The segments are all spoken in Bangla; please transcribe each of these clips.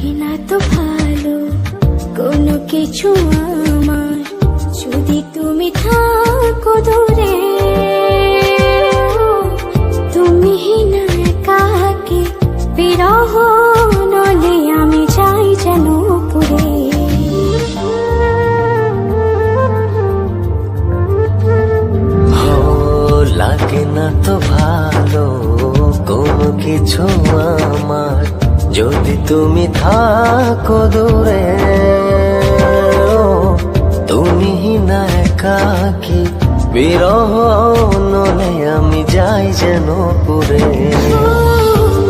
লাগে না তো ভালো কোনো কিছু আমার, যদি তুমি থাকো দূরে। তুমি না একাকে বিরহ নলে আমি যাই যেন পুরে। লাগে না তো ভালো কোনো কিছু আমার, যদি তুমি থাকো দূরে। তুমি না একাকি বিরহ নলে আমি যাই যেন পুরে।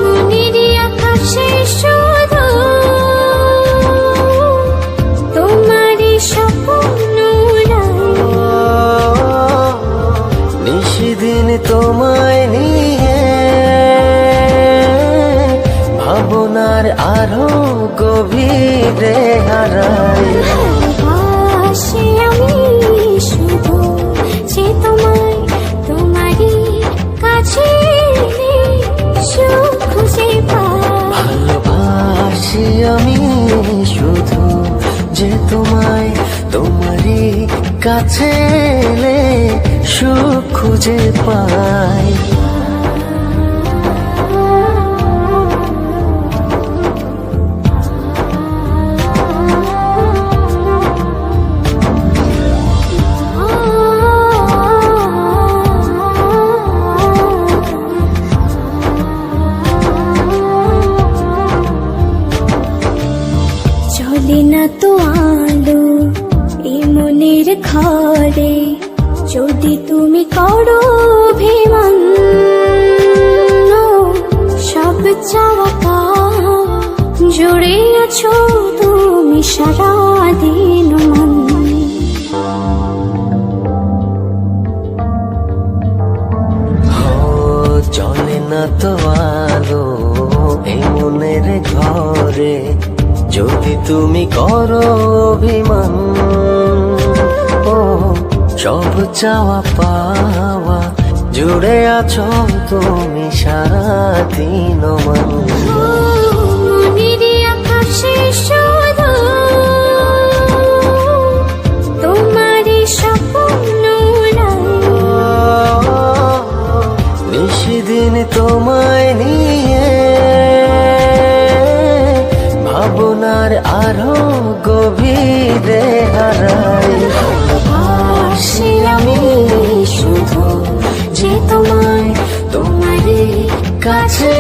মনেরই আকাশে শুধু তোমারই স্বপ্ন নিশিদিন তোমায় নিয়ে ভাবনার আরো গভীরে হারাই। ভালোবাসি আমি শুধু যে তোমায়, তোমারই কাছে সুখ খুঁজে পাই। ভালোবাসি আমি শুধু যে তোমায়, তোমারই কাছে এলে সুখ খুঁজে পাই। চলে না তো আলো এই মনের ঘরে, যদি তুমি করো অভিমান। সব চাওয়া পাওয়া জুড়ে আছো তুমি সারাদিন মন। চলে না তো আলো এই মনের ঘরে, যদি তুমি করো অভিমান। ও সব চাওয়া পাওয়া জুড়ে আছো তুমি সারাদিন মন। মনেরই আকাশে শুধু তোমারই স্বপ্ন নিশিদিন তোমায় নিয়ে ভাবনার আরো গভীরে হারাই। ভালোবাসি আমি শুধু যে তোমায়, তোমারই কাছে